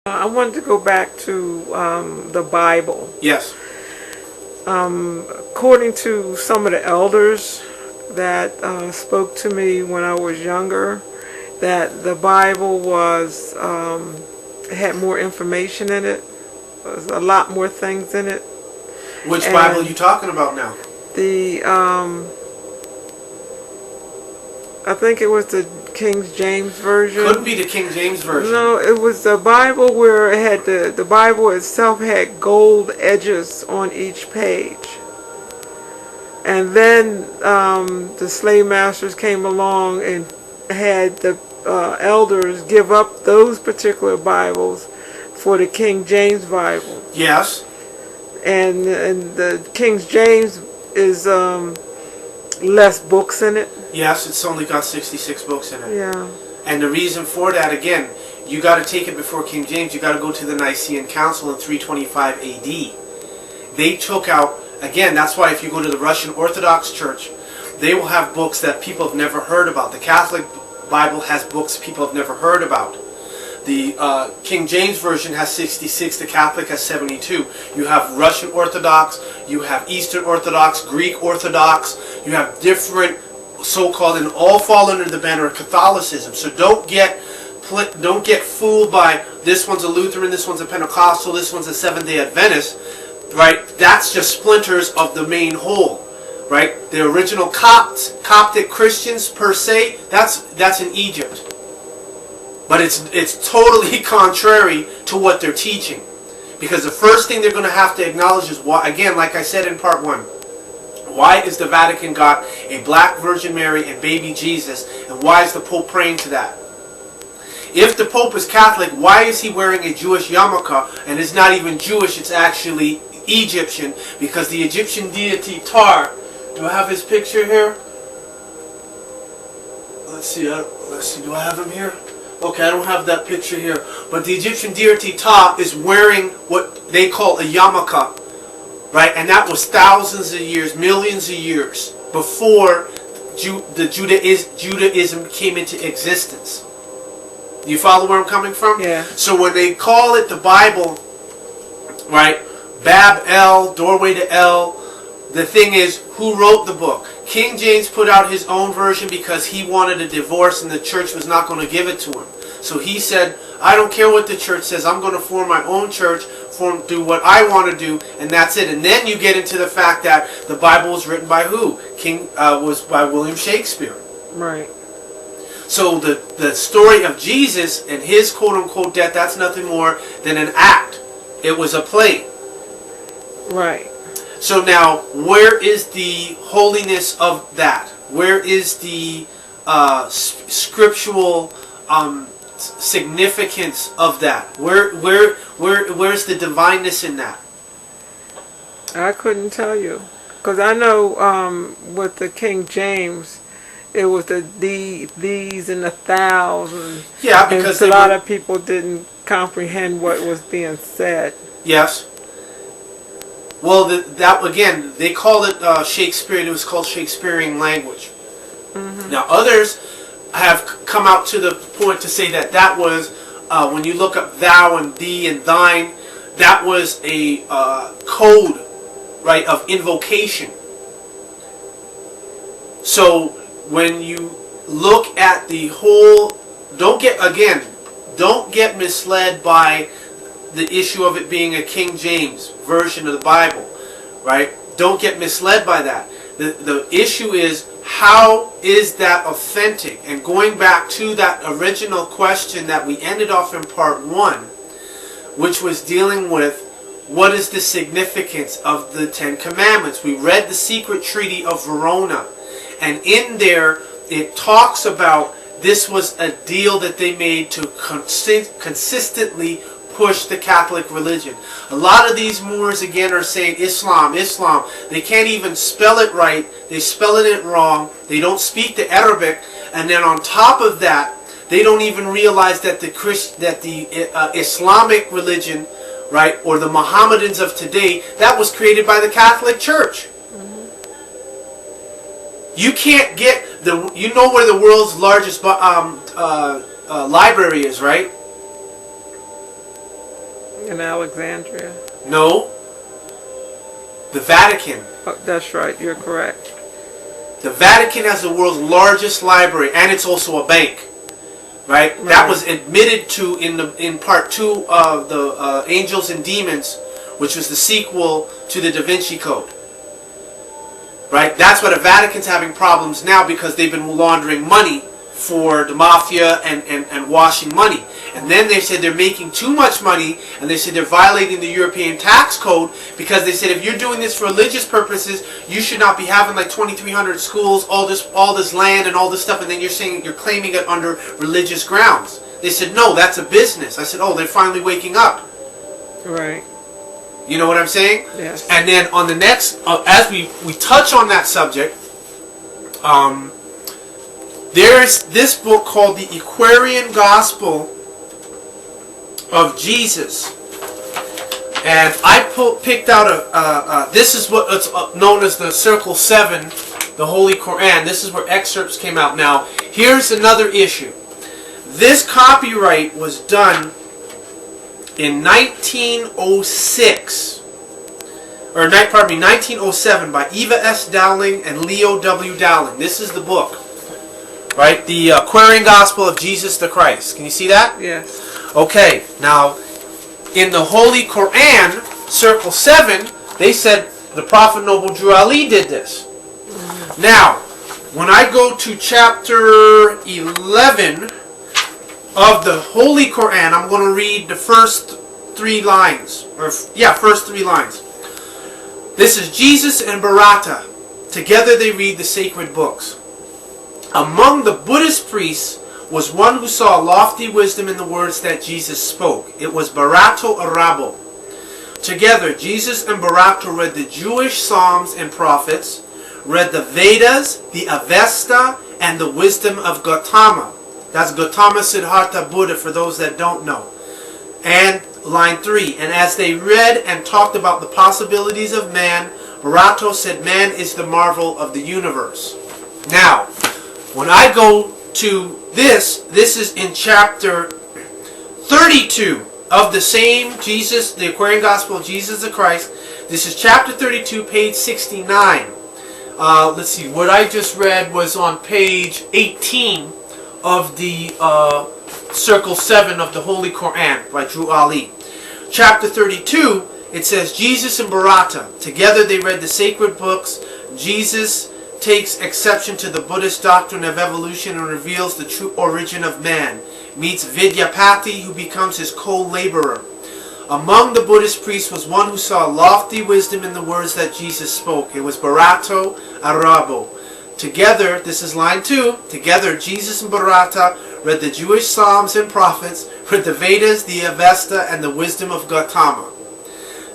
I wanted to go back to the Bible. Yes. According to some of the elders that spoke to me when I was younger, that the Bible was had more information in it. There's a lot more things in it. Which Bible are you talking about now? The I think it was the King James version. Couldn't be the King James version. No, it was the Bible where it had the Bible itself had gold edges on each page. And then the slave masters came along and had the elders give up those particular Bibles for the King James Bible. Yes. And the King James is less books in it. Yes, it's only got 66 books in it. Yeah. And the reason for that, again, you got to take it before King James. You got to go to the Nicene Council in 325 AD. They took out, again, that's why if you go to the Russian Orthodox Church, they will have books that people have never heard about. The Catholic Bible has books people have never heard about. The King James Version has 66, the Catholic has 72. You have Russian Orthodox, you have Eastern Orthodox, Greek Orthodox, you have different so-called, and all fall under the banner of Catholicism. So don't get fooled by this one's a Lutheran, this one's a Pentecostal, this one's a Seventh-day Adventist, right? That's just splinters of the main whole, right? The original Coptic Christians per se, that's in Egypt. But it's totally contrary to what they're teaching. Because the first thing they're going to have to acknowledge is why, again, like I said in part 1, why is the Vatican got a black Virgin Mary and baby Jesus, and why is the Pope praying to that? If the Pope is Catholic, why is he wearing a Jewish yarmulke, and it's not even Jewish, it's actually Egyptian, because the Egyptian deity Tar, do I have his picture here? Let's see, do I have him here? Okay, I don't have that picture here. But the Egyptian deity Ta is wearing what they call a yarmulke, right? And that was thousands of years, millions of years before Judaism came into existence. Do you follow where I'm coming from? Yeah. So when they call it the Bible, right, Bab El, doorway to El, the thing is, who wrote the book? King James put out his own version because he wanted a divorce and the church was not going to give it to him. So he said, I don't care what the church says, I'm going to form my own church, do what I want to do, and that's it. And then you get into the fact that the Bible was written by who? Was by William Shakespeare. Right. So the story of Jesus and his quote-unquote death, that's nothing more than an act. It was a play. Right. So now, where is the holiness of that? Where is the scriptural significance of that? Where's the divineness in that? I couldn't tell you, because I know with the King James, it was the these, and the thous, Yeah, because a lot of people didn't comprehend what was being said. Yes. Well, that again, they call it Shakespeare. It was called Shakespearean language. Mm-hmm. Now, others have come out to the point to say that was when you look up thou and thee and thine, that was a code, right, of invocation. So when you look at the whole, don't get misled by the issue of it being a King James version of the Bible, right? Don't get misled by that. The issue is, how is that authentic? And going back to that original question that we ended off in part 1, which was dealing with what is the significance of the Ten Commandments. We read the Secret Treaty of Verona, and in there it talks about this was a deal that they made to consistently push the Catholic religion. A lot of these Moors again are saying Islam, Islam. They can't even spell it right. They spell it wrong. They don't speak the Arabic, and then on top of that, they don't even realize that the Islamic religion, right, or the Mohammedans of today, that was created by the Catholic Church. Mm-hmm. You can't get you know where the world's largest library is, right? In Alexandria. No. The Vatican. Oh, that's right. You're correct. The Vatican has the world's largest library, and it's also a bank. Right? That was admitted to in part 2 of the Angels and Demons, which was the sequel to the Da Vinci Code. Right? That's why the Vatican's having problems now, because they've been laundering money for the mafia and washing money. And then they said they're making too much money, and they said they're violating the European tax code, because they said if you're doing this for religious purposes, you should not be having like 2,300 schools, all this land and all this stuff, and then you're saying you're claiming it under religious grounds. They said, no, that's a business. I said, oh, they're finally waking up. Right. You know what I'm saying? Yes. And then on the next, as we touch on that subject, there's this book called The Aquarian Gospel of Jesus. And I picked out this is what it's known as the Circle 7, the Holy Quran. This is where excerpts came out. Now, here's another issue. This copyright was done in 1906, or 1907 by Eva S. Dowling and Leo W. Dowling. This is the book, right? The Aquarian Gospel of Jesus the Christ. Can you see that? Yes. Okay, now in the Holy Quran, Circle 7, they said the Prophet Noble Drew Ali did this. Now, when I go to chapter 11 of the Holy Quran, I'm going to read the first 3 lines. First 3 lines. This is Jesus and Bharata. Together they read the sacred books. Among the Buddhist priests was one who saw lofty wisdom in the words that Jesus spoke. It was Bharata Arabo. Together, Jesus and Bharata read the Jewish Psalms and Prophets, read the Vedas, the Avesta, and the wisdom of Gautama. That's Gautama Siddhartha Buddha for those that don't know. And line 3, and as they read and talked about the possibilities of man, Bharata said man is the marvel of the universe. Now, when I go to this is in chapter 32 of the same Jesus, the Aquarian Gospel of Jesus the Christ. This is chapter 32, page 69. Let's see, what I just read was on page 18 of the Circle 7 of the Holy Quran by Drew Ali. Chapter 32, it says, Jesus and Bharata. Together they read the sacred books. Jesus takes exception to the Buddhist doctrine of evolution and reveals the true origin of man. Meets Vidyapati, who becomes his co-laborer. Among the Buddhist priests was one who saw lofty wisdom in the words that Jesus spoke. It was Bharata Arabo. Together, this is line 2, together Jesus and Bharata read the Jewish Psalms and Prophets, read the Vedas, the Avesta, and the wisdom of Gautama.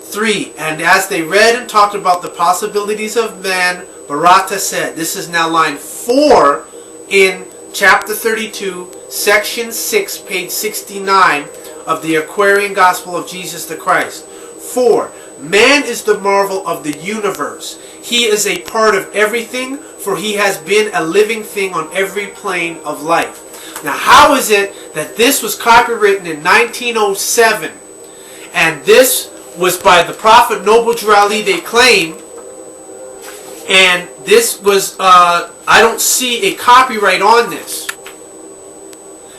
3, and as they read and talked about the possibilities of man, Bharata said, this is now line 4 in chapter 32, section 6, page 69 of the Aquarian Gospel of Jesus the Christ. 4, man is the marvel of the universe. He is a part of everything, for he has been a living thing on every plane of life. Now, how is it that this was copywritten in 1907, and this was by the Prophet Noble Drew Ali, they claim, and this was, I don't see a copyright on this.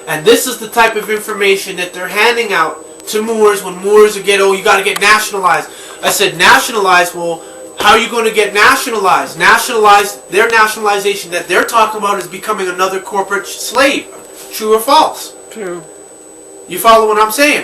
And this is the type of information that they're handing out to Moors when Moors get, oh, you got to get nationalized. I said, nationalized? Well, how are you going to get nationalized? Nationalized, their nationalization that they're talking about is becoming another corporate slave. True or false? True. You follow what I'm saying?